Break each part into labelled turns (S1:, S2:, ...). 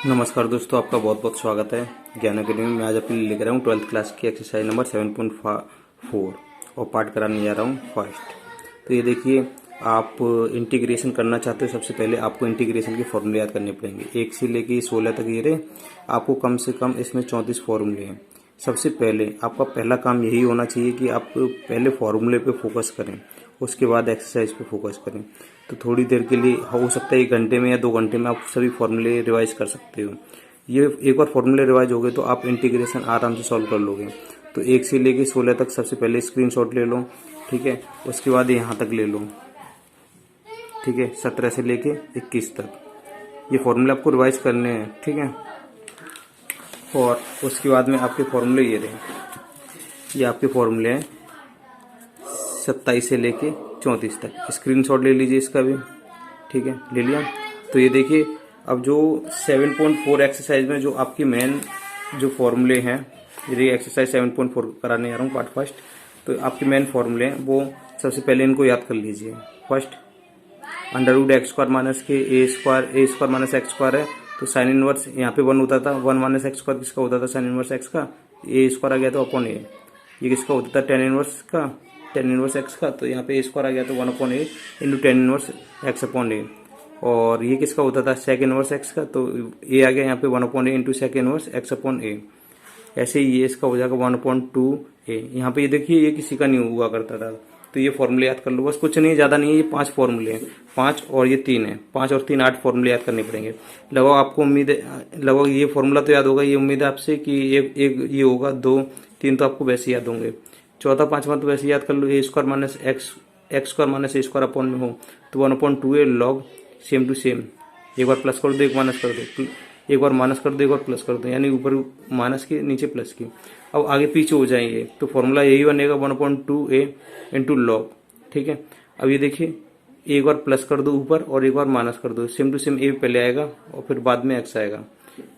S1: नमस्कार दोस्तों, आपका बहुत बहुत स्वागत है ज्ञान अकेडमी में। आज अपने लिए लेकर आया हूँ 12th क्लास की एक्सरसाइज नंबर 7.4 और पार्ट कराने जा रहा हूँ फर्स्ट। तो ये देखिए, आप इंटीग्रेशन करना चाहते हो। सबसे पहले आपको इंटीग्रेशन के फॉर्मूले याद करने पड़ेंगे। 1 से लेके 16 तक ये रहे। आपको कम से कम इसमें 34 फॉर्मूले हैं। सबसे पहले आपका पहला काम यही होना चाहिए कि आप पहले फॉर्मूले पे फोकस करें, उसके बाद एक्सरसाइज पे फोकस करें। तो थोड़ी देर के लिए हो सकता है 1 घंटे में या 2 घंटे में आप सभी फॉर्मूले रिवाइज कर सकते हो। ये एक बार फॉर्मूले रिवाइज हो गए तो आप इंटीग्रेशन आराम से सॉल्व कर लोगे। तो 1 से लेके 16 तक सबसे पहले स्क्रीनशॉट ले लो, ठीक है। उसके बाद यहाँ तक ले लो, ठीक है। 17 से लेके 21 तक ये फॉर्मूले आपको रिवाइज करने हैं, ठीक है। और उसके बाद में आपके फॉर्मूले ये रहे, ये आपके फॉर्मूले हैं 27 से लेके 34 तक। स्क्रीनशॉट ले लीजिए इसका भी, ठीक है, ले लिया। तो ये देखिए, अब जो 7.4 एक्सरसाइज में जो आपकी मेन जो फॉर्मूले हैं, ये एक्सरसाइज 7.4 कराने जा रहा हूँ पार्ट फर्स्ट। तो आपके मेन फॉर्मूले हैं वो सबसे पहले इनको याद कर लीजिए। First, under root x square minus के a square minus x square है। तो साइन इनवर्स यहाँ पे 1 होता था, 1 माइनस एक्स स्क्वायर किसका होता था? साइन इनवर्स एक्स का। ए स्क्वायर आ गया तो अपॉन ए, ये किसका होता था? टेन इनवर्स का, टेन इनवर्स एक्स का। तो यहाँ पे ए स्क्वायर आ गया तो 1 upon a into tan inverse x upon a. और ये किसका होता था? सेक इनवर्स एक्स का। तो ए आ गया यहाँ पे 1 upon a into sec inverse x upon a. ऐसे ही ये इसका हो जाएगा 1/2 ए। यहाँ पे ये देखिए, ये किसी का नहीं हुआ करता था। तो ये फॉर्मूले याद कर लो, बस कुछ नहीं, ज्यादा नहीं है। ये 5 फॉर्मूले हैं, 5 और ये 3 है। 5 और 3 8 फॉर्मूले याद करने पड़ेंगे। लगभग आपको उम्मीद है, लगभग ये फॉर्मूला तो याद होगा। ये उम्मीद है आपसे कि एक ये होगा, 2 3 तो आपको वैसे याद होंगे। चौथा 5वां तो वैसे याद कर लो। A square minus x square minus a square upon में हो तो 1/2 a log same to same. एक बार प्लस कर दो, एक माइनस कर दो, एक बार माइनस कर दो, एक बार प्लस कर दो, यानी ऊपर माइनस की नीचे प्लस की। अब आगे पीछे हो जाएंगे तो फॉर्मूला यही बनेगा 1/2 ए इंटू लॉग, ठीक है। अब ये देखिए, एक बार प्लस कर दो ऊपर और एक बार माइनस कर दो, सेम टू सेम ए पहले आएगा और फिर बाद में एक्स आएगा।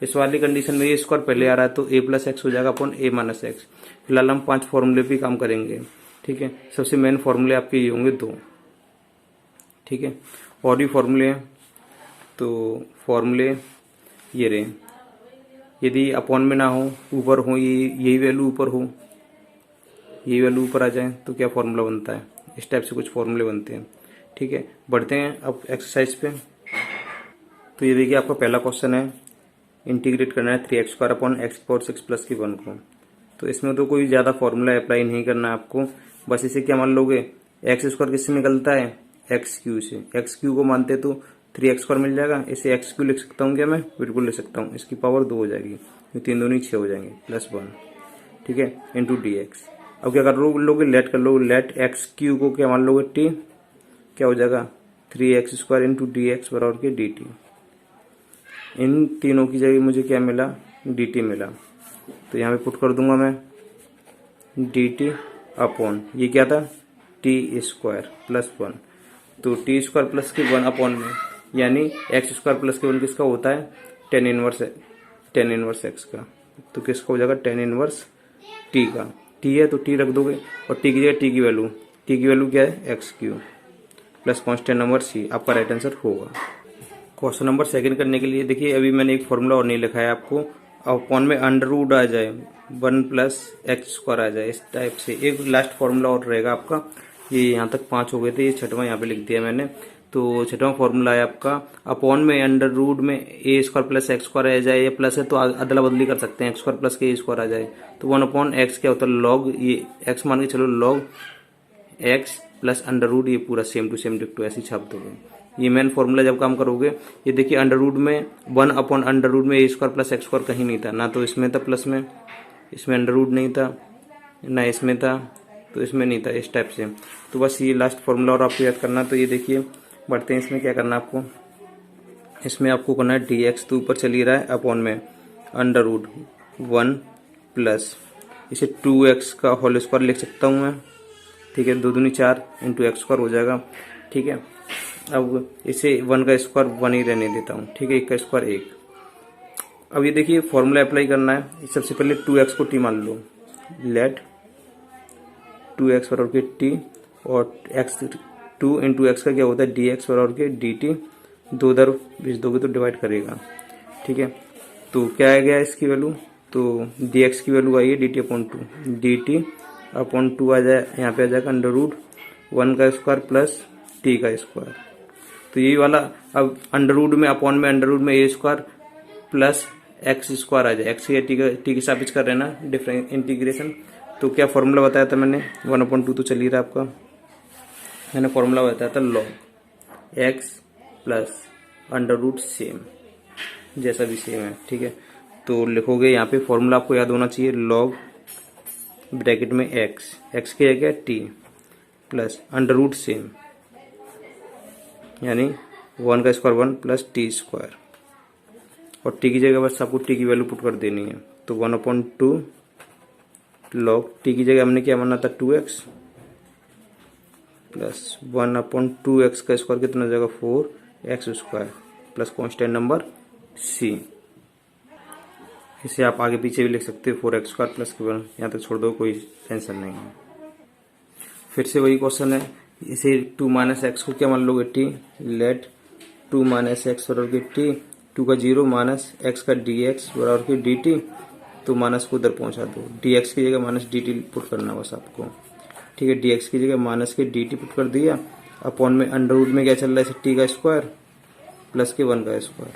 S1: इस वाली कंडीशन में ए स्क्वायर पहले आ रहा है तो ए प्लस एक्स हो जाएगा अपॉन ए माइनस एक्स। फिलहाल हम 5 फॉर्मूले पे काम करेंगे, ठीक है। सबसे मेन फॉर्मूले आपके ये होंगे 2, ठीक है। और भी फॉर्मूले हैं, तो फॉर्मूले ये रहे। यदि अपॉन में ना हो, ऊपर हो, यही वैल्यू ऊपर हो, यही वैल्यू ऊपर आ जाए तो क्या फॉर्मूला बनता है? इस टाइप से कुछ फॉर्मूले बनते हैं, ठीक है। बढ़ते हैं अब एक्सरसाइज पे। तो ये देखिए, आपका पहला क्वेश्चन है, इंटीग्रेट करना है 3x square upon x power 6 plus की 1 को। तो इसमें तो कोई ज्यादा फॉर्मूला अप्लाई नहीं करना है आपको। बस इसे क्या मान लोगे? एक्स स्क्वायर किससे निकलता है? एक्स क्यू से। एक्स क्यू को मानते तो 3x स्क्वायर मिल जाएगा। इसे एक्स क्यू लिख सकता हूँ क्या मैं? बिल्कुल लिख सकता हूँ। इसकी पावर 2 हो जाएगी, 3 दूनी 6 हो जाएंगे, प्लस 1, ठीक है, इंटू डी एक्स। अब क्या कर लोगे? लेट कर लोगे। लेट एक्स क्यू को क्या मान लोगे? टी। क्या हो जाएगा? 3x square into d x बराबर के डी टी। इन तीनों की जगह मुझे क्या मिला? डी टी मिला। तो यहाँ पे पुट कर दूंगा मैं डी टी अपॉन, ये क्या था? T square plus 1। तो टी स्क्वायर प्लस के 1 अपॉन में, यानी एक्स स्क्वायर प्लस के 1 किसका होता है? टेन इनवर्स एक्स का। तो किसका हो जाएगा? टेन इनवर्स टी का। टी है तो टी रख दोगे और टी की जगह टी की वैल्यू क्या है? X cube plus constant number C. आपका राइट आंसर होगा। क्वेश्चन नंबर 2 करने के लिए देखिए, अभी मैंने एक फॉर्मूला और नहीं लिखा है आपको। अपॉन में अंडर रूट आ जाए, 1 प्लस एक्स स्क्वायर आ जाए, इस टाइप से एक लास्ट फॉर्मूला और रहेगा आपका। ये यहाँ तक 5 हो गए थे, ये 6वां यहाँ पे लिख दिया मैंने। तो 6वां फॉर्मूला है आपका, अपॉन में अंडर रूट में ए स्क्वायर प्लस एक्स स्क्वायर आ जाए, या प्लस है तो अदला बदली कर सकते हैं, एक्स स्क्वायर प्लस के ए स्क्वायर आ जाए तो 1 अपॉन एक्स क्या होता है? लॉग, ये एक्स मान के चलो, log x plus under root, ये पूरा सेम टू सेम डिक्टो ऐसे छाप दोगे। ये मेन फॉर्मूला जब काम करोगे, ये देखिए अंडर रूट में 1 अपॉन अंडर रूट में ए स्क्वायर प्लस एक्स स्क्वायर कहीं नहीं था ना, तो इसमें था प्लस में, इसमें अंडर रूट नहीं था ना, इसमें था तो इसमें नहीं था, इस टाइप से। तो बस ये लास्ट फॉर्मूला और आपको याद करना। तो ये देखिए, बढ़ते हैं इसमें। क्या करना है आपको? इसमें आपको करना है डी एक्स, तो ऊपर चली रहा है अपॉन में अंडर रूट 1 प्लस, इसे 2x का होल स्क्वायर लिख सकता हूँ मैं, ठीक है। 2 दूनी 4 इंटू एक्स स्क्वायर हो जाएगा, ठीक है। अब इसे 1 का स्क्वायर 1 ही रहने देता हूँ, ठीक है। 1 का स्क्वायर 1। अब ये देखिए, फॉर्मूला अप्लाई करना है। सबसे पहले 2x को टी मान लो। लेट 2x बराबर के टी, और x 2 इंटू एक्स का क्या होता है? डी एक्स बराबर के डी टी। 2 इधर भेज दोगे तो डिवाइड करेगा, ठीक है। तो क्या आ गया इसकी वैल्यू, तो dx की वैल्यू आई है dt/2, dt/2 आ जाए, यहाँ पे आ जाएगा अंडर रूट 1 का स्क्वायर प्लस t का स्क्वायर। तो यही वाला अब अंडर रूट में अपॉन में अंडर रूट में a square plus x square आ जाए, एक्स या टी के साबित कर रहे हैं ना डिफरेंट इंटीग्रेशन। तो क्या फॉर्मूला बताया था मैंने, 1/2 तो चल ही रहा आपका, मैंने फॉर्मूला बताया था log x plus under root same, जैसा भी सेम है, ठीक है। तो लिखोगे यहाँ पे फॉर्मूला आपको याद होना चाहिए, log ब्रैकेट में x की जगह t plus under root same, यानी 1 का स्क्वायर 1 प्लस टी स्क्वायर, और टी की जगह बस आपको टी की वैल्यू पुट कर देनी है। तो 1/2 log टी की जगह हमने क्या माना था 2x प्लस 1/2x का स्क्वायर कितना हो जाएगा 4x square plus constant number c। इसे आप आगे पीछे भी लिख सकते हो 4x स्क्वायर प्लस के 1, यहाँ तक छोड़ दो, कोई टेंशन नहीं है। फिर से वही क्वेश्चन है, इसे 2 - x को क्या मान लोगे t, लेट 2 - x बराबर की t, 2 का 0 माइनस x का dx बराबर की dt, तो माइनस को उधर पहुंचा दो, dx की जगह माइनस dt पुट करना बस आपको, ठीक है। dx की जगह माइनस के dt पुट कर दिया, अपॉन में अंडर रूट में क्या चल रहा है t का स्क्वायर प्लस के 1 का स्क्वायर,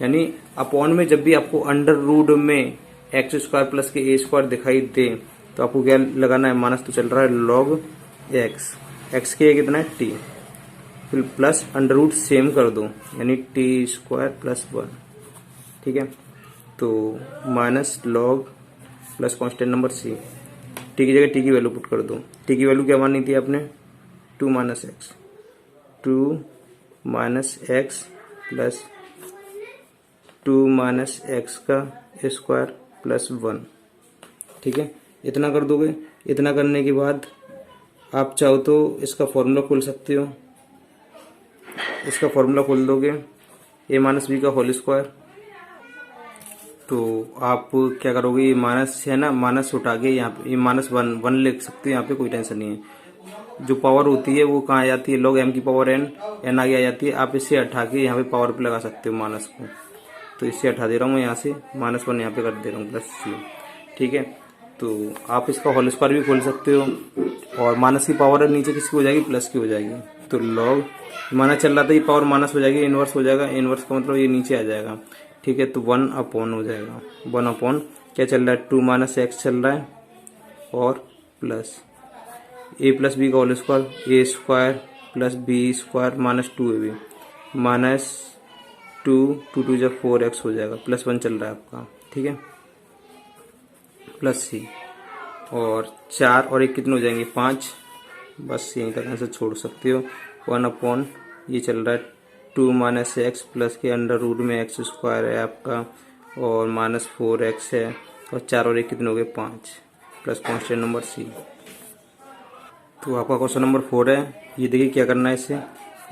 S1: यानी अपॉन में जब भी आपको अंडर रूट में एक्स स्क्वायर प्लस के ए स्क्वायर दिखाई दे तो आपको क्या लगाना है, माइनस तो चल रहा है log x के कितना है t, फिर प्लस अंडर रूट सेम कर दो, यानी टी स्क्वायर प्लस 1, ठीक है। तो minus log plus constant number c, T की जगह टी की वैल्यू पुट कर दो, टी की वैल्यू क्या मानी थी आपने 2 - x प्लस 2 - x का स्क्वायर प्लस 1, ठीक है। इतना कर दोगे, इतना करने के बाद आप चाहो तो इसका फॉर्मूला खोल सकते हो, इसका फॉर्मूला खोल दोगे a - b का होल स्क्वायर, तो आप क्या करोगे, ये माइनस है ना, माइनस उठा के यहाँ पे ये -1 लिख सकते हो, यहाँ पे कोई टेंशन नहीं है। जो पावर होती है वो कहाँ आ जाती है, log m की पावर n आगे आ जाती है, आप इससे हटा के यहाँ पे पावर पे लगा सकते हो माइनस को, तो इससे हटा दे रहा हूँ यहाँ से, -1 यहाँ पे कर दे रहा हूँ प्लस c, ठीक है। तो आप इसका होल स्क्वायर भी खोल सकते हो, और माइनस की पावर नीचे किसकी हो जाएगी, प्लस की हो जाएगी। तो log माइनस चल रहा था, ये पावर माइनस हो जाएगी, इनवर्स हो जाएगा, इनवर्स का मतलब ये नीचे आ जाएगा, ठीक है। तो 1/, हो जाएगा 1/, क्या चल रहा है 2 - x चल रहा है, और प्लस a प्लस b का whole square, a square plus b square minus 2ab minus 2 2 जब 4x हो जाएगा, प्लस 1 चल रहा है आपका, ठीक है, प्लस c, और 4 और 1 कितने हो जाएंगे 5, बस यहीं तक आंसर छोड़ सकते हो। 1/, ये चल रहा है 2 - x प्लस के अंडर रूट में x स्क्वायर है आपका, और -4x है, और 4 और 1 कितने हो गए 5, प्लस कांस्टेंट नंबर c। तो आपका क्वेश्चन नंबर 4 है, ये देखिए क्या करना है,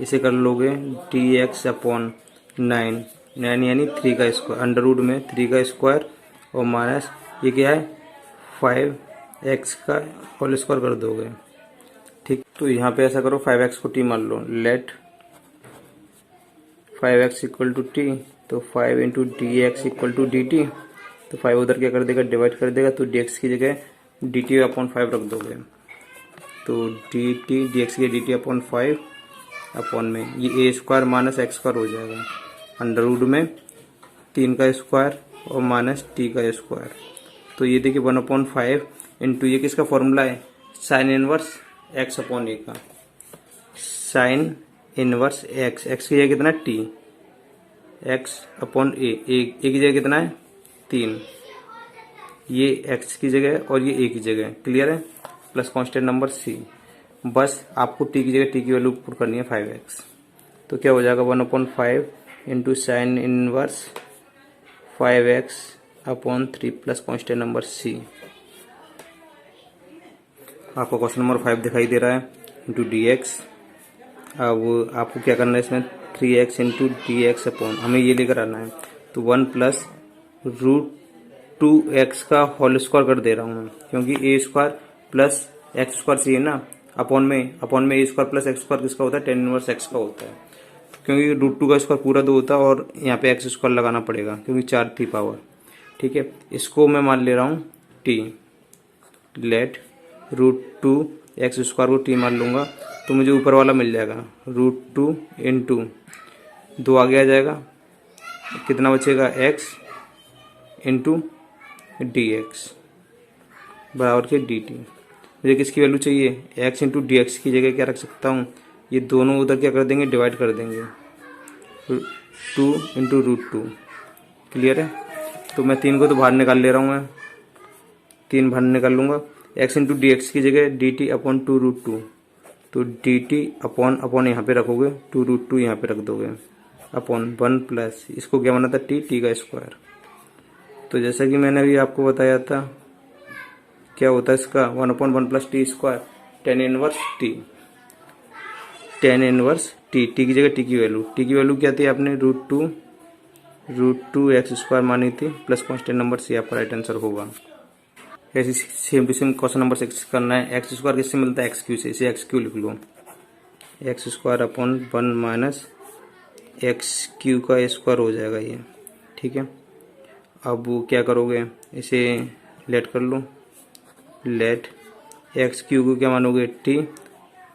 S1: इसे कर लोगे dx/9 यानी 3 का स्क्वायर, अंडर रूट में 3 का स्क्वायर, और माइनस ये क्या है 5x का होल स्क्वायर कर दोगे, ठीक। तो यहाँ पे ऐसा करो 5x को t मान लो, लेट 5x = t, तो 5 × dx = dt, तो 5 उधर क्या कर देगा, डिवाइड कर देगा, तो dx की जगह dt/5 रख दोगे, तो dt dx की dt/5 अपॉन में ये a square minus x square हो जाएगा, अंडर रूट में 3 का स्क्वायर और माइनस t का स्क्वायर। तो ये देखिए 1/5 इंटू ये किसका फॉर्मूला है, साइन इनवर्स x/a का, साइन इनवर्स x की जगह कितना है t, x/a, a की जगह कितना है 3, ये x की जगह और ये a की जगह, क्लियर है, प्लस कांस्टेंट नंबर c। बस आपको t की जगह t की वैल्यू पुट करनी है 5x, तो क्या हो जाएगा 1/5 into sine inverse 5x/3 plus constant number c। आपको क्वेश्चन नंबर 5 दिखाई दे रहा है, इंटू dx। अब आपको क्या करना है इसमें 3x इंटू dx अपॉन, हमें ये लेकर आना है, तो 1 प्लस √2x का होल स्क्वायर कर दे रहा हूँ मैं, क्योंकि a square plus x square चाहिए ना, अपॉन में a square plus x square किसका होता है, tan इनवर्स x का होता है। क्योंकि रूट टू का स्क्वायर पूरा 2 होता है और यहाँ पे एक्स स्क्वायर लगाना पड़ेगा क्योंकि 4 थी पावर। ठीक है, इसको मैं मान ले रहा हूँ t. Let root two x square को टी मान लूँगा तो मुझे ऊपर वाला मिल जाएगा रूट टू इंटू 2 आगे आ जाएगा, कितना बचेगा एक्स इंटू डी एक्स बराबर के डी टी। मुझे किसकी वैल्यू चाहिए, एक्स इंटू डी एक्स की जगह क्या रख सकता हूँ, ये दोनों उधर क्या कर देंगे, डिवाइड कर देंगे 2 इंटू रूट टू। क्लियर है, तो मैं 3 को तो बाहर निकाल ले रहा हूँ, मैं 3 बाहर निकाल लूँगा। एक्स इंटू डी एक्स की जगह d t upon 2 root two, तो डी टी अपॉन अपॉन यहाँ पे रखोगे 2 रूट टू यहाँ पे रख दोगे अपॉन 1 प्लस इसको क्या बना था टी का स्क्वायर। तो जैसा कि मैंने अभी आपको बताया था क्या होता है इसका 1/1 plus t square tan inverse T की जगह टी की वैल्यू क्या थी, आपने रूट टू एक्स स्क्वायर मानी थी प्लस कांस्टेंट नंबर सी आपका राइट आंसर होगा। ऐसे same to same question number 6 करना है। एक्स स्क्वायर किससे मिलता है, एक्स क्यू से, इसे एक्स क्यू लिख लो, x square upon 1 minus x cube का स्क्वायर हो जाएगा ये। ठीक है, अब वो क्या करोगे, इसे लेट कर लो, लेट एक्स क्यू को क्या मानोगे T,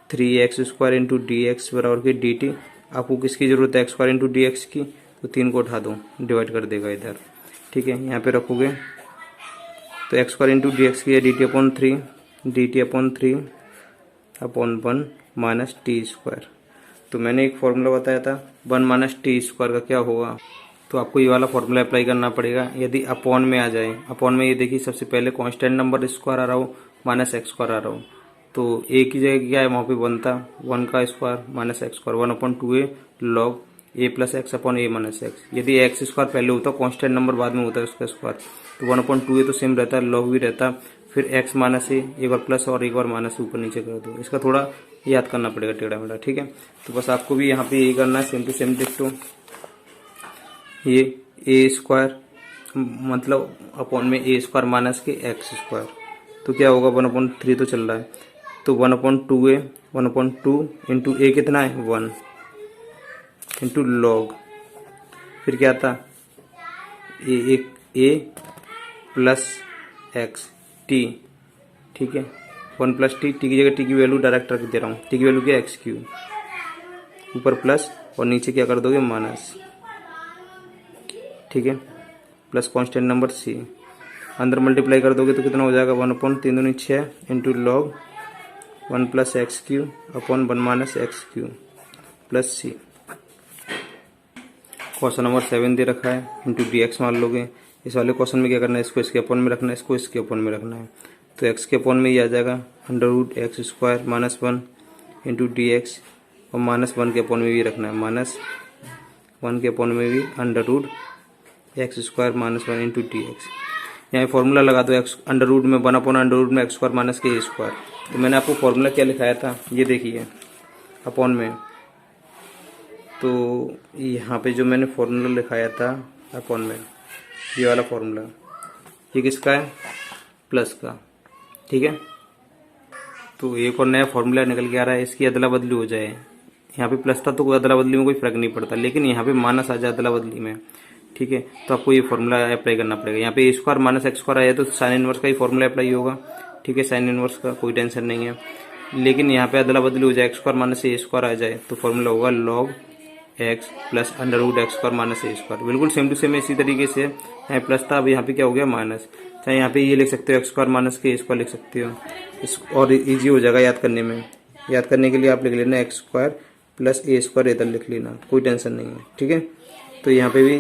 S1: 3x square into d x बराबर के डी टी। आपको किसकी ज़रूरत है, x square into d x की, तो 3 को उठा दो, डिवाइड कर देगा इधर। ठीक है, यहाँ पे रखोगे तो x square into d x की है D t upon 3 upon 1 minus T square. तो मैंने एक फॉर्मूला बताया था 1 माइनस टी स्क्वायर का क्या होगा, तो आपको ये वाला फॉर्मूला अप्लाई करना पड़ेगा। यदि अपॉन में आ जाए, अपॉन में ये देखिए सबसे पहले कांस्टेंट नंबर स्क्वायर आ रहा हो माइनस एक्स स्क्वायर आ रहा हो, तो ए की जगह क्या है वहाँ पे बनता 1 का square minus x square 1/2a log a plus x upon a minus x. यदि एक्स स्क्वायर पहले होता कांस्टेंट नंबर बाद में होता है उसका स्क्वायर, तो 1/2a तो सेम रहता है, लॉग भी रहता, फिर एक्स माइनस ए, एक बार प्लस और एक बार माइनस ऊपर नीचे कर दो। इसका थोड़ा याद करना पड़ेगा टेढ़ा मेढ़ा। ठीक है, तो बस आपको भी यहाँ पे यही करना है, सेम टू सेम डिक्टो। ये ए स्क्वायर मतलब अपॉन में ए स्क्वायर माइनस के एक्स स्क्वायर, तो क्या होगा 1/3 तो चल रहा है, तो 1/2a 1/2 इंटू ए कितना है 1 इंटू लॉग, फिर क्या था ए प्लस एक्स टी। ठीक है, 1 प्लस टी की जगह टी की वैल्यू डायरेक्ट रख दे रहा हूँ, टी की वैल्यू क्या एक्स क्यू, ऊपर प्लस और नीचे क्या कर दोगे माइनस। ठीक है, प्लस कांस्टेंट नंबर सी, अंदर मल्टीप्लाई कर दोगे तो कितना हो जाएगा 1/3 दूनी 6 into log 1 plus x cube upon 1 minus x cube plus c. Question number 7 दे रखा है, इंटू डी एक्स मान लोगे। इस वाले क्वेश्चन में क्या करना है, इसको इसके अपॉन में रखना है, इसको इसके अपॉन में रखना है, तो एक्स के अपॉन में ये आ जाएगा √x square minus 1 into d x, और माइनस 1 के अपॉन में भी रखना है, माइनस 1 के अपॉन में भी √x square minus 1 into d x. यहाँ फॉर्मूला लगा दो, एक्स अंडर रूट में 1/√में एक्स स्क्वायर माइनस के स्क्वायर। तो मैंने आपको फॉर्मूला क्या लिखाया था, ये देखिए अपॉन में, तो यहाँ पे जो मैंने फॉर्मूला लिखाया था अपॉन में, ये वाला फॉर्मूला, ये किसका है, प्लस का। ठीक है, तो एक और नया फॉर्मूला निकल के आ रहा है, इसकी अदला बदली हो जाए। यहाँ पे प्लस था तो कोई अदला बदली में कोई फर्क नहीं पड़ता, लेकिन यहाँ पे माइनस आ जाए अदला बदली में। ठीक है, तो आपको ये फॉर्मूला अप्लाई करना पड़ेगा। यहाँ पे ए स्क्वायर माइनस एक्स स्क्वायर आया तो साइन इनवर्स का ही फॉर्मूला अप्लाई होगा। ठीक है, साइन इनवर्स का कोई टेंशन नहीं है, लेकिन यहाँ पे अदला बदली हो जाए, x square minus a square आ जाए तो फॉर्मूला होगा log x plus √x square minus a square. बिल्कुल सेम टू सेम इसी तरीके से, यहाँ प्लस था अब यहाँ पे क्या हो गया माइनस, चाहे यहाँ पे ये लिख सकते हो एक्स स्क्वायर माइनस के स्क्वायर लिख सकते हो, और इजी हो जाएगा याद करने में। याद करने के लिए आप लिख लेना x square plus a square इधर लिख लेना, कोई टेंशन नहीं है। ठीक है, तो यहाँ पे भी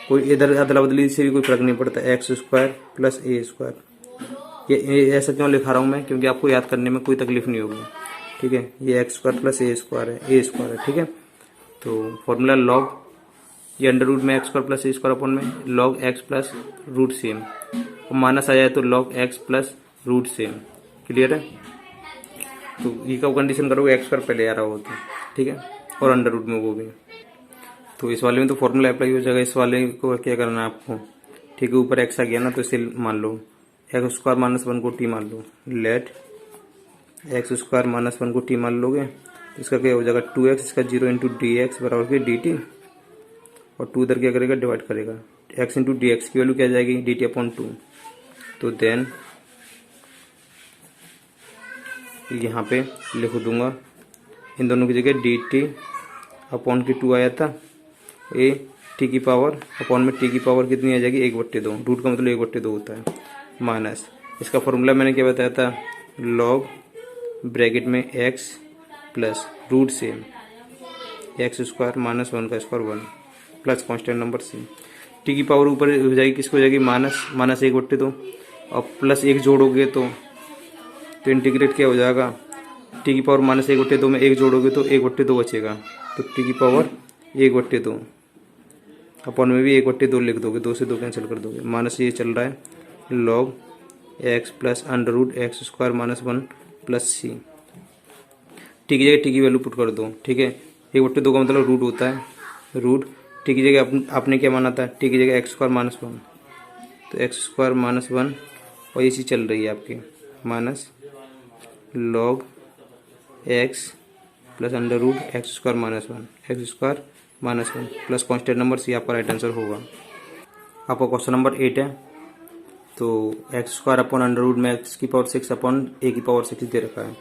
S1: कोई इधर अदला बदली से भी कोई फर्क नहीं पड़ता, x square plus a square. ये ऐसा क्यों लिखा रहा हूँ मैं, क्योंकि आपको याद करने में कोई तकलीफ नहीं होगी। ठीक है, ये x square plus a square है, ठीक है। तो फॉर्मूला लॉग, ये अंडर रूट में x square plus a square upon में log x plus root same, और माइनस आ जाए तो log x plus root same. Clear है, तो ये का कंडीशन करोगे एक्स स्क्वायर पहले आ रहा हो तो, ठीक है, और अंडर रूट में वो भी। तो इस वाले में तो फॉर्मूला अप्लाई हो जाएगा, इस वाले को क्या करना है आपको, ठीक है, ऊपर एक्स आ गया ना तो इसे मान लो एक्स स्क्वायर माइनस 1 को टी मान लो, लेट एक्स स्क्वायर माइनस 1 को टी मान लोगे, तो इसका क्या हो जाएगा 2x, इसका 0 इंटू डी एक्स बराबर के डी टी, और 2 इधर क्या करेगा डिवाइड करेगा, x इंटू डी एक्स की वैल्यू क्या जाएगी डी टी अपॉन 2। तो देन यहाँ पे लिख दूंगा इन दोनों की जगह डी टी अपॉन की 2 आया था, ए टी की पावर अपॉन में टी की पावर कितनी आ जाएगी 1/2, रूट का मतलब 1/2 होता है, माइनस इसका फॉर्मूला मैंने क्या बताया था लॉग ब्रैकेट में x प्लस रूट से एक्स स्क्वायर माइनस 1 का square 1 plus constant number C, T की पावर ऊपर हो जाएगी किसको हो जाएगी माइनस 1/2, और प्लस 1 जोड़ोगे तो इंटीग्रेट क्या हो जाएगा, टी की पावर माइनस 1/2 में 1 जोड़ोगे तो 1/2 बचेगा, तो टी की पावर 1/2 अपॉन में भी 1/2 लिख दोगे, 2 से 2 कैंसिल कर दोगे, माइनस ये चल रहा है log x plus under root x square minus 1 plus C, T की जगह टी की वैल्यू पुट कर दो, ठीक है 1/2 का मतलब रूट होता है, रूट टी की जगह आपने क्या माना था टी की जगह एक्स स्क्वायर माइनस 1, तो एक्स स्क्वायर माइनस 1 और ये चीज़ चल रही है आपकी minus log x plus under root x square minus 1 x square minus 1 plus constant number C आपका राइट आंसर होगा। आपका क्वेश्चन नंबर 8 है, तो x square upon under root में एक्स की पावर 6 अपॉन ए की पावर 6 दे रखा है,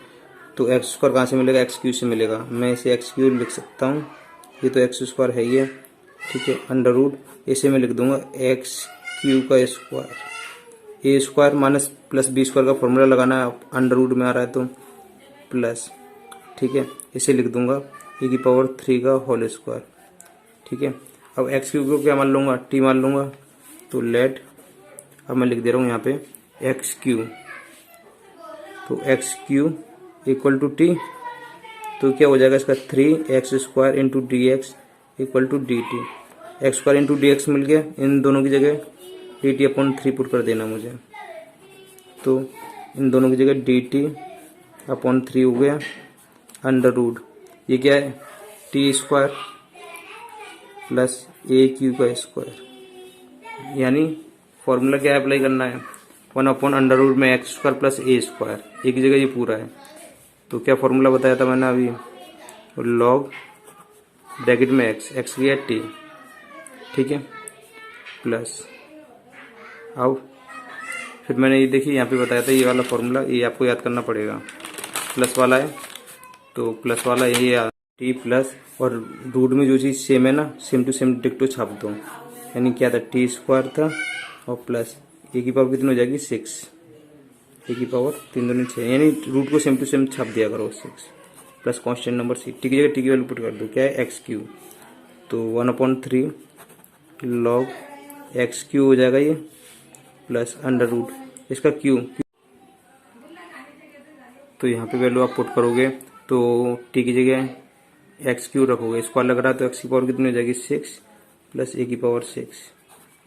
S1: तो एक्स स्क्वायर कहाँ से मिलेगा एक्स क्यू से मिलेगा, मैं इसे एक्स क्यू लिख सकता हूँ, ये तो एक्स स्क्वायर है ही है, ठीक है अंडर रूट इसे मैं लिख दूंगा एक्स क्यू का square, a square minus plus b square का फॉर्मूला लगाना है, अंडर रूट में आ रहा है तो प्लस, ठीक है इसे लिख दूंगा ए की पावर 3 का होल स्क्वायर, ठीक है। अब एक्स क्यू को क्या मान लूँगा टी मान लूँगा, तो लेट अब मैं लिख दे रहा हूँ यहाँ पे एक्स क्यू, तो x cube equal to t, तो क्या हो जाएगा इसका 3x square into d x equal to d t, x square into d x मिल गया, इन दोनों की जगह डी टी अपॉन 3 पुट कर देना मुझे, तो इन दोनों की जगह डी टी अपॉन 3 हो गया अंडर रूट, ये क्या है टी स्क्वायर प्लस ए क्यू का स्क्वायर, यानी फॉर्मूला क्या अप्लाई करना है 1 अपॉन अंडर रूट में x square plus a square, एक जगह ये पूरा है, तो क्या फॉर्मूला बताया था मैंने अभी लॉग ब्रैकेट में एक्स की है टी, ठीक है प्लस अब फिर मैंने ये देखिए यहाँ पे बताया था ये वाला फॉर्मूला, ये आपको याद करना पड़ेगा, प्लस वाला है तो प्लस वाला ये टी प्लस और रूट में जो चीज़ सेम है ना सेम टू सेम डिक्टो छाप दो, यानी क्या था टी स्क्वायर था और प्लस ए की पावर कितनी हो जाएगी 6, ए की पावर 3 दूनी 6, यानी रूट को सेम टू सेम छाप दिया करो 6 plus constant number C, T की जगह टी की वैल्यू पुट कर दो, क्या है एक्स क्यू, तो 1/3 लॉग एक्स क्यू हो जाएगा ये प्लस अंडर रूट इसका क्यू, तो यहाँ पे वैल्यू आप पुट करोगे तो टी की जगह एक्स क्यू रखोगे, स्क्वायर लग रहा है तो एक्स की पावर कितनी हो जाएगी 6 प्लस ए की power 6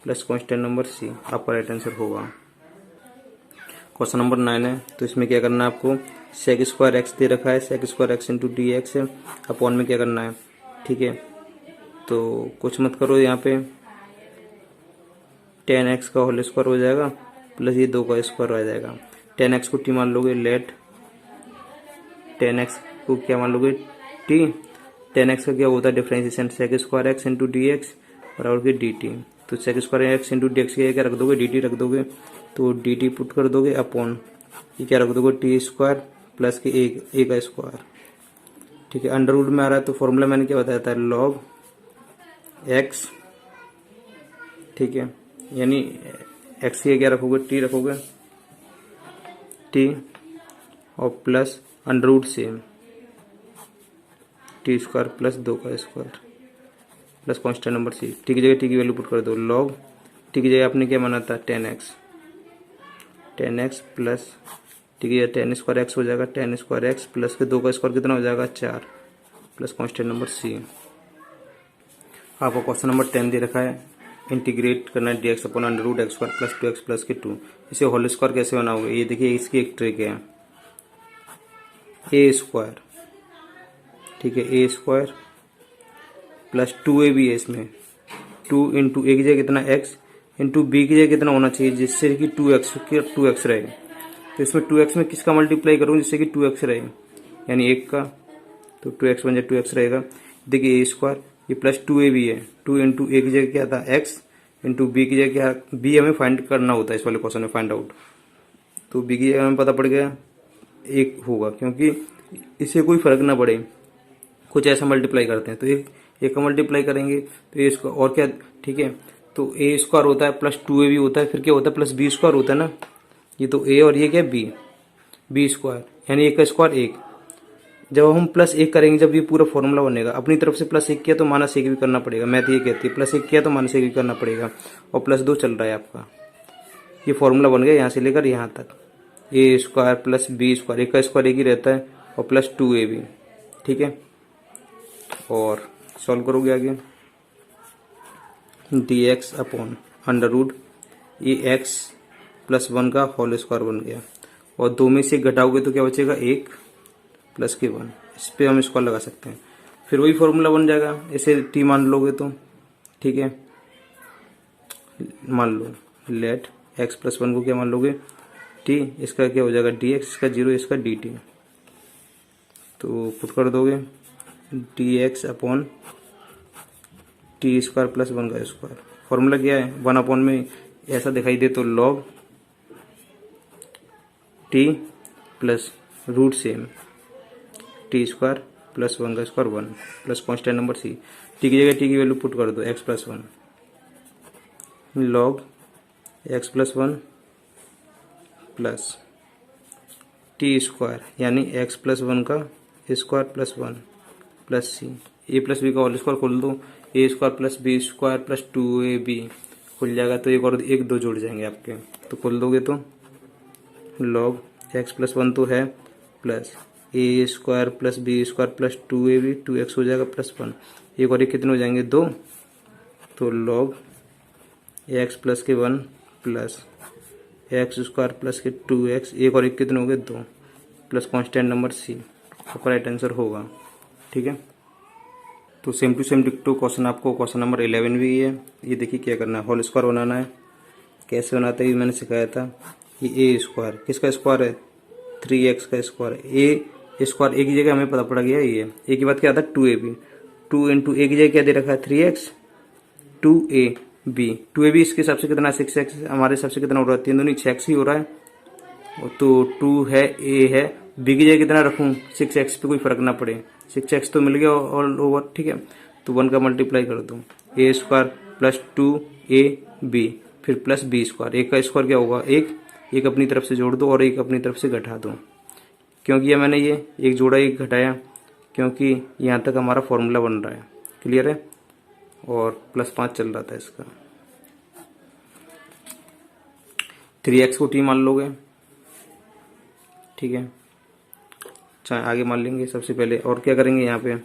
S1: plus constant number C, आपका राइट आंसर होगा। क्वेश्चन नंबर 9 है, तो इसमें क्या करना है आपको सेक स्क्वायर एक्स दे रखा है, sec square x into d x है, अपॉन में क्या करना है, ठीक है तो कुछ मत करो, यहाँ पे 10x का होल स्क्वायर हो जाएगा प्लस ये 2 का स्क्वायर आ जाएगा, 10x को टी मान लोगे, लेट 10x को क्या मान लोगे टी, 10x का क्या होता है differentiation sec square x into d x बराबर के डी टी, तो sec square x into d x क्या रख दोगे डी टी रख दोगे, तो डी टी पुट कर दोगे अपॉन ये क्या रख दोगे टी स्क्वायर प्लस के ए का स्क्वायर, ठीक है अंडर रूट में आ रहा है तो फॉर्मूला मैंने क्या बताया था लॉग एक्स, ठीक है यानी एक्स की क्या रखोगे टी रखोगे टी और प्लस अंडर रूट से टी स्क्वायर प्लस 2 का square plus constant number C, T की जगह टी की वैल्यू पुट कर दो, लॉग टी की जगह आपने क्या माना था 10x प्लस टी की जगह 10 स्क्वायर एक्स हो जाएगा, 10 स्क्वायर एक्स प्लस के 2 का स्क्वायर कितना हो जाएगा 4 प्लस कॉन्स्टेंट नंबर सी। आपको क्वेश्चन नंबर 10 दे रखा है, इंटीग्रेट करना है d x upon under root x square plus 2x plus के 2, इसे होल स्क्वायर कैसे बनाओगे, ये देखिए इसकी एक ट्रिक है, ए स्क्वायर, ठीक है ए स्क्वायर प्लस 2a भी है इसमें, 2 इंटू ए की जगह कितना x इंटू बी की जगह कितना होना चाहिए जिससे कि 2x रहे, तो इसमें 2x में किसका मल्टीप्लाई करूँ जिससे कि 2x रहे, यानी 1 का तो 2x बन जाए 2x रहेगा। देखिए ए स्क्वायर ये प्लस 2a भी है, 2 इंटू ए की जगह क्या था x इंटू बी की जगह क्या, बी हमें फाइंड करना होता है इस वाले क्वेश्चन में, फाइंड आउट। तो बी की जगह हमें पता पड़ गया एक होगा, क्योंकि इससे कोई फर्क ना पड़े, कुछ ऐसा मल्टीप्लाई करते हैं तो एक का मल्टीप्लाई करेंगे तो ए स्क्वायर और क्या, ठीक है। तो ए स्क्वायर होता है प्लस 2a भी होता है, फिर क्या होता है प्लस बी स्क्वायर होता है ना, ये तो ए और ये क्या बी स्क्वायर, यानी एक का स्क्वायर एक। जब हम प्लस एक करेंगे, जब ये पूरा फॉर्मूला बनेगा, अपनी तरफ से प्लस एक किया तो माइनस एक भी करना पड़ेगा, मैथ ये कहती है प्लस एक किया तो माइनस एक भी करना पड़ेगा, और प्लस 2 चल रहा है आपका, ये फॉर्मूला बन गया यहाँ से लेकर यहाँ तक। ए स्क्वायर प्लस बी स्क्वायर, एक का स्क्वायर एक ही रहता है, और प्लस 2a भी, ठीक है। और सॉल्व करोगे आगे, d x upon under root ये एक्स प्लस 1 का होल स्क्वायर बन गया, और 2 में से घटाओगे तो क्या बचेगा 1 प्लस के 1, इस पे हम स्क्वायर लगा सकते हैं, फिर वही फॉर्मूला बन जाएगा, ऐसे टी मान लोगे तो, ठीक है। मान लो लेट एक्स प्लस 1 को क्या मान लोगे टी, इसका क्या हो जाएगा डी एक्स, इसका 0, इसका डी टी, तो पुट कर दोगे D x upon T square plus 1 का स्क्वायर, फॉर्मूला क्या है 1 अपॉन में ऐसा दिखाई दे तो log t plus root same t square plus 1 का square 1 plus constant number C, T की जगह टी की वैल्यू पुट कर दो x plus 1 log x plus 1 plus t square यानी एक्स प्लस 1 का square plus 1 plus C, a plus b का whole square खोल दो, a square plus b square plus 2ab खुल जाएगा, तो एक और एक दो जुड़ जाएंगे आपके, तो खोल दोगे तो लॉग एक्स प्लस 1 तो है plus a square plus b square plus 2ab 2x हो जाएगा प्लस 1, एक और एक कितने हो जाएंगे 2, तो लॉग एक्स प्लस के 1 प्लस एक्स स्क्वायर प्लस के 2x, एक और एक कितने हो गए 2 प्लस कांस्टेंट नंबर सी, आपका राइट आंसर होगा, ठीक है। तो सेम टू सेम डिक्टो क्वेश्चन आपको क्वेश्चन नंबर 11 भी है, ये देखिए क्या करना है, होल स्क्वायर बनाना है, कैसे बनाते हैं मैंने सिखाया था। ये ए स्क्वायर किसका स्क्वायर है 3x का स्क्वायर, ए स्क्वायर ए की जगह हमें पता पड़ गया ये ए की बात क्या आता है 2ab, 2 इंटू ए की जगह क्या दे रखा है 3x 2ab इसके हिसाब से कितना 6x, हमारे हिसाब से कितना हो रहा है 3 दूनी 6x ही हो रहा है, तो 2 है ए है, बी की जगह कितना रखूं 6x पे कोई फर्क ना पड़े, 6x तो मिल गया ऑल ओवर, ठीक है। तो 1 का मल्टीप्लाई कर दो ए स्क्वायर प्लस 2ab फिर प्लस बी स्क्वायर, एक का स्क्वायर क्या होगा एक अपनी तरफ से जोड़ दो और एक अपनी तरफ से घटा दो, क्यों किया मैंने ये एक जोड़ा एक घटाया, क्योंकि यहाँ तक हमारा फॉर्मूला बन रहा है, क्लियर है, और प्लस 5 चल रहा था इसका। 3x को टी मान लोगे, ठीक है, चाहे आगे मान लेंगे सबसे पहले, और क्या करेंगे यहाँ पे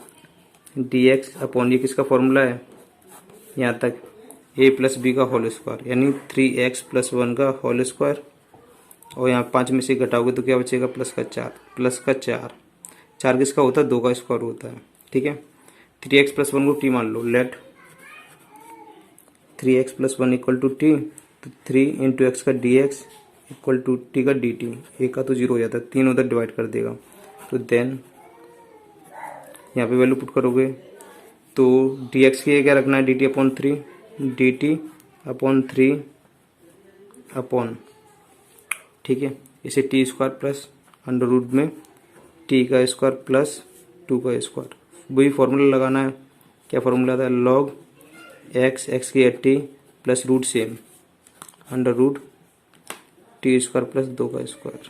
S1: dx अपॉन ये किसका फॉर्मूला है यहाँ तक a प्लस बी का होल स्क्वायर यानी 3x प्लस 1 का होल स्क्वायर, और यहाँ 5 में से घटाओगे तो क्या बचेगा प्लस का 4 किसका होता है 2 का स्क्वायर होता है, ठीक है। 3x प्लस 1 को टी मान लो, let 3x plus 1 equal to t, तो 3 इंटू एक्स का dx इक्वल टू टी का dt, एक का तो 0 हो जाता है, 3 उधर डिवाइड कर देगा, तो देन यहाँ पे वैल्यू पुट करोगे तो dx की क्या रखना है dt upon 3 dt upon 3 upon, ठीक है, इसे t square plus under root में टी का स्क्वायर प्लस 2 का स्क्वायर, वही फॉर्मूला लगाना है, क्या फॉर्मूला था लॉग एक्स की 80 plus root same under root t square plus 2 का स्क्वायर,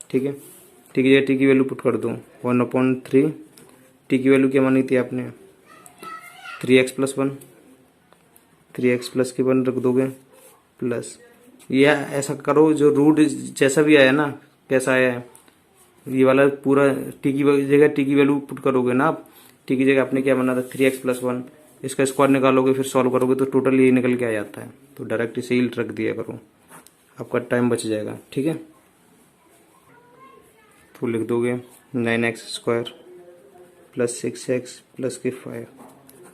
S1: ठीक है। टी की जगह टी की वैल्यू पुट कर दो 1/3, टी की वैल्यू क्या मानी थी आपने 3x प्लस 1, 3x प्लस के 1 रख दोगे प्लस, या ऐसा करो जो रूट जैसा भी आया ना, कैसा आया है ये वाला पूरा टी की जगह टी की वैल्यू पुट करोगे ना आप, टी की जगह आपने क्या बना था 3x प्लस 1, इसका स्क्वायर निकालोगे फिर सॉल्व करोगे तो टोटल ये निकल के आ जाता है, तो डायरेक्ट इसे ही रख दिया करो, आपका टाइम बच जाएगा, ठीक है। तो लिख दोगे 9x square plus 6x plus के 5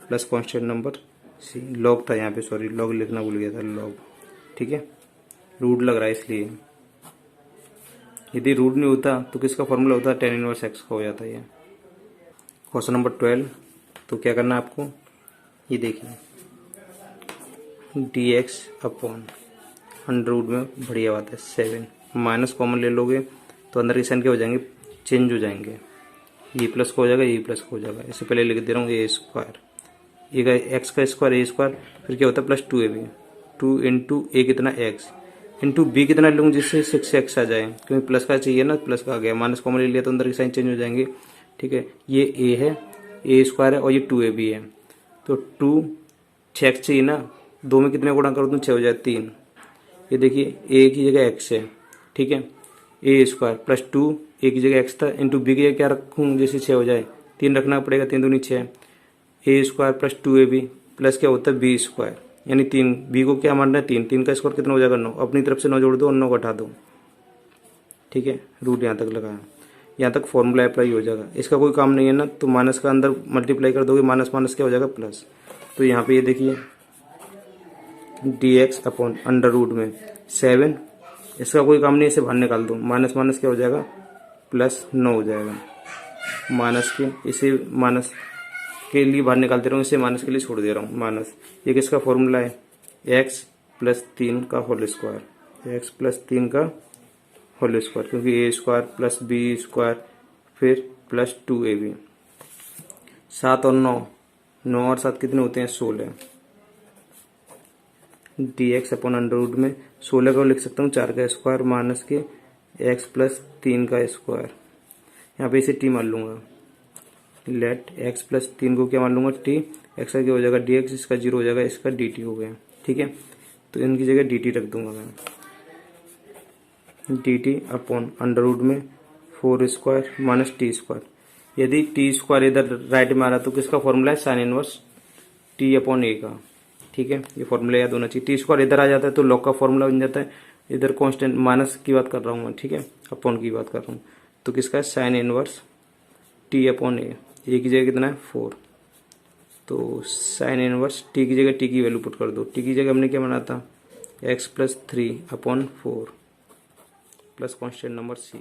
S1: plus constant number C, log था यहाँ पे, सॉरी लॉग लिखना भूल गया था लॉग, ठीक है, रूट लग रहा है इसलिए, यदि रूट नहीं होता तो किसका फॉर्मूला होता 10 इनवर्स x का हो जाता है ये, क्वेश्चन नंबर 12। तो क्या करना है आपको, ये देखिए dx अपॉन अंडर रूट में बढ़िया बात है 7, माइनस कॉमन ले लोगे तो अंदर के साइन क्या हो जाएंगे, चेंज हो जाएंगे, ये प्लस का हो जाएगा, ये प्लस का हो जाएगा। इससे पहले लिख दे रहा हूँ ए स्क्वायर, ये का एक्स का स्क्वायर ए स्क्वायर, फिर क्या होता है प्लस 2ab, 2 इंटू ए कितना एक्स इंटू बी कितना लूँगा जिससे 6x आ जाए, क्योंकि प्लस का चाहिए ना, प्लस का आ गया, माइनस कॉमन ले लिया तो अंदर के साइन चेंज हो जाएंगे। ठीक है, ये ए है, ए स्क्वायर है और ये 2ab है, तो 2 6x चाहिए ना, 2 में कितने गुणा करो तो 6 हो जाए 3। ये देखिए ए की जगह एक्स है, ठीक है, ए स्क्वायर प्लस 2 ए की जगह एक्स था इंटू बी की जगह क्या रखूँ जैसे 6 हो जाए, 3 रखना पड़ेगा, 3 दूनी 6, ए स्क्वायर प्लस 2ab प्लस क्या होता है बी स्क्वायर, यानी 3, बी को क्या मानना है 3, 3 का स्क्वायर कितना हो जाएगा 9, अपनी तरफ से 9 जोड़ दो और 9 घटा दो। ठीक है, रूट यहाँ तक लगाया, यहाँ तक फॉर्मूला अप्लाई हो जाएगा। इसका कोई काम नहीं है ना, तो माइनस का अंदर मल्टीप्लाई कर दोगे, माइनस माइनस क्या हो जाएगा प्लस। तो यहाँ पे ये देखिए dx अपॉन अंडर रूट में 7, इसका कोई काम नहीं, इसे बाहर निकाल दो, माइनस माइनस क्या हो जाएगा प्लस 9 हो जाएगा, माइनस के इसे माइनस के लिए बाहर निकाल दे रहा हूँ, इसे माइनस के लिए छोड़ दे रहा हूँ माइनस। ये किसका फॉर्मूला है, x प्लस 3 का होल स्क्वायर, x प्लस 3 का होल स्क्वायर, क्योंकि ए स्क्वायर प्लस बी स्क्वायर फिर प्लस 2ab, 7 और 9, 9 और 7 कितने होते हैं 16, dx अपॉन अंडर रूट में 16 को लिख सकता हूँ 4 का स्क्वायर माइनस के x प्लस 3 का स्क्वायर, यहाँ पे इसे t मान लूंगा, लेट x प्लस 3 को क्या मान लूंगा t, x का क्या हो जाएगा dx, इसका 0 हो जाएगा, इसका dt हो गया। ठीक है, तो इनकी जगह dt रख दूंगा मैं, dt अपॉन अंडर रूट में 4 स्क्वायर माइनस टी स्क्वायर। यदि टी स्क्वायर इधर राइट में आ रहा तो किसका फॉर्मूला है sine inverse t upon a का। ठीक है, ये फॉर्मूला याद होना चाहिए, टी स्क्वायर इधर आ जाता है तो लॉग का फॉर्मूला बन जाता है, इधर कांस्टेंट माइनस की बात कर रहा हूँ मैं, ठीक है, अपॉन की बात कर रहा हूँ, तो किसका है sine inverse T upon a की जगह कितना है 4, तो साइन इनवर्स टी की जगह टी की वैल्यू पुट कर दो, टी की जगह हमने क्या बना था x plus 3 upon 4 plus constant number c।